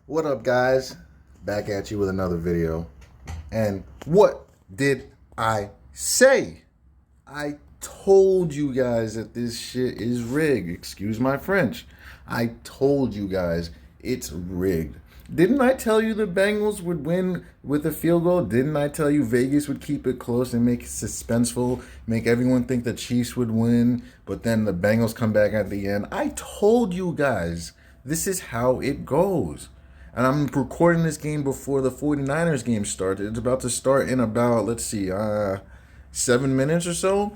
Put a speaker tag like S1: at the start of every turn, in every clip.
S1: What up, guys? Back at you with another video. And what did I say? I told you guys that this shit is rigged. Excuse my French. I told you guys it's rigged. Didn't I tell you the Bengals would win with a field goal? Didn't I tell you Vegas would keep it close and make it suspenseful, make everyone think the Chiefs would win, but then the Bengals come back at the end? I told you guys this is how it goes. And I'm recording this game before the 49ers game starts. It's about to start in about, let's see, 7 minutes or so.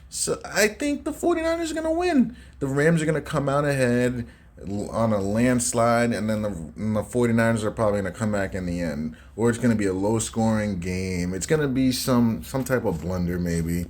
S1: So I think the 49ers are going to win. The Rams are going to come out ahead on a landslide, and then the 49ers are probably going to come back in the end. Or it's going to be a low-scoring game. It's going to be some type of blunder maybe.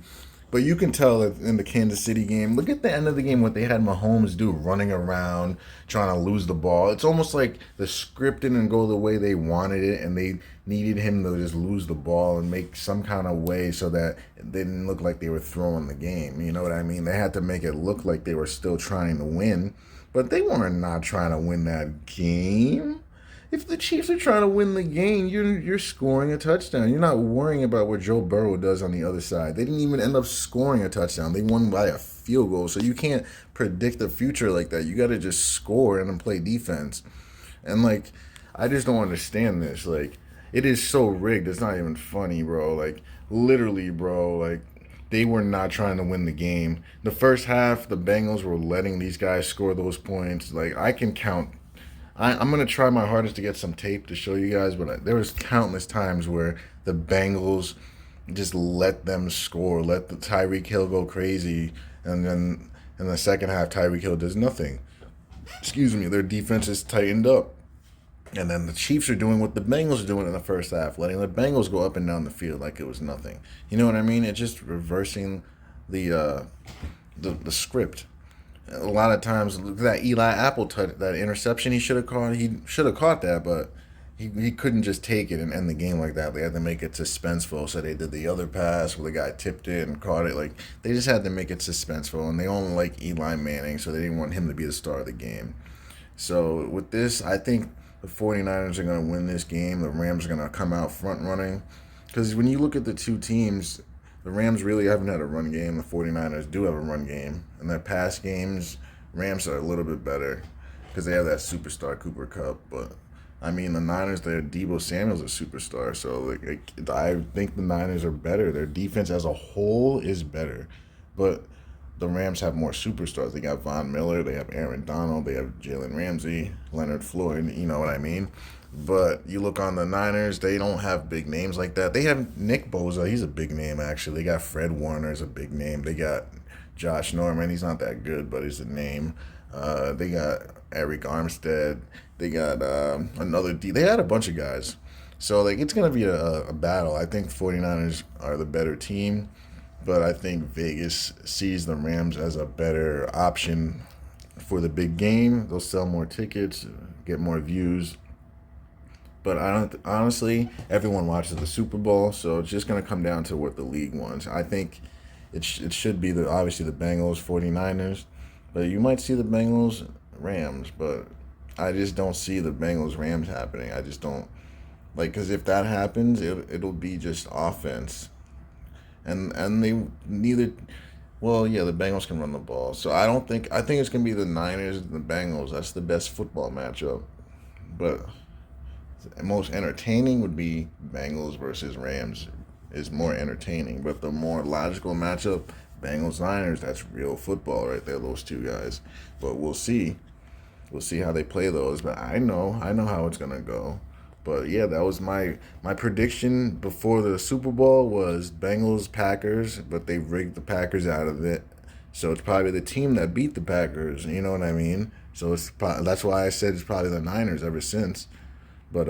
S1: But you can tell that in the Kansas City game, look at the end of the game what they had Mahomes do, running around, trying to lose the ball. It's almost like the script didn't go the way they wanted it, and they needed him to just lose the ball and make some kind of way so that it didn't look like they were throwing the game. You know what I mean? They had to make it look like they were still trying to win, but they weren't not trying to win that game. If the Chiefs are trying to win the game, you're scoring a touchdown. You're not worrying about what Joe Burrow does on the other side. They didn't even end up scoring a touchdown. They won by a field goal. So you can't predict the future like that. You got to just score and then play defense. And I just don't understand this. It is so rigged. It's not even funny, bro. Literally, bro. They were not trying to win the game. The first half, the Bengals were letting these guys score those points. I can count. I'm going to try my hardest to get some tape to show you guys, but there was countless times where the Bengals just let them score, let the Tyreek Hill go crazy, and then in the second half, Tyreek Hill does nothing. Excuse me, their defense is tightened up. And then the Chiefs are doing what the Bengals are doing in the first half, letting the Bengals go up and down the field like it was nothing. You know what I mean? It's just reversing the script. A lot of times, that Eli Apple that interception he should have caught. He should have caught that, but he couldn't just take it and end the game like that. They had to make it suspenseful. So they did the other pass where the guy tipped it and caught it. They just had to make it suspenseful, and they only like Eli Manning, so they didn't want him to be the star of the game. So with this, I think the 49ers are going to win this game. The Rams are going to come out front running. Because when you look at the two teams, the Rams really haven't had a run game. The 49ers do have a run game. In their past games, Rams are a little bit better because they have that superstar Cooper Kupp. But, I mean, the Niners, their Deebo Samuel's a superstar. So I think the Niners are better. Their defense as a whole is better. But the Rams have more superstars. They got Von Miller, they have Aaron Donald, they have Jalen Ramsey, Leonard Floyd, you know what I mean? But you look on the Niners, they don't have big names like that. They have Nick Bosa, he's a big name actually. They got Fred Warner's a big name. They got Josh Norman, he's not that good, but he's a name. They got Eric Armstead. They got another D. They had a bunch of guys. So it's going to be a battle. I think 49ers are the better team. But I think Vegas sees the Rams as a better option for the big game. They'll sell more tickets, get more views. But honestly, everyone watches the Super Bowl, so it's just going to come down to what the league wants. I think it should be obviously the Bengals 49ers, but you might see the Bengals Rams, but I just don't see the Bengals Rams happening. I just don't because if that happens, it'll be just offense. And they neither. Well, yeah, the Bengals can run the ball. So I think it's gonna be the Niners and the Bengals. That's the best football matchup. But most entertaining would be Bengals versus Rams is more entertaining. But the more logical matchup, Bengals Niners, that's real football right there. Those two guys. But we'll see. We'll see how they play those. But I know how it's gonna go. But yeah, that was my prediction before the Super Bowl was Bengals Packers, but they rigged the Packers out of it. So it's probably the team that beat the Packers. You know what I mean? So that's why I said it's probably the Niners ever since. But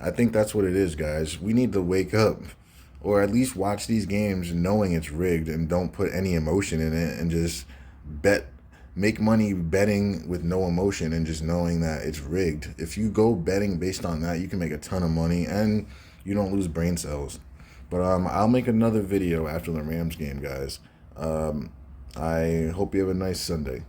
S1: I think that's what it is, guys. We need to wake up, or at least watch these games knowing it's rigged, and don't put any emotion in it, and just make money betting with no emotion and just knowing that it's rigged. If you go betting based on that, you can make a ton of money and you don't lose brain cells. But I'll make another video after the Rams game, guys. I hope you have a nice Sunday.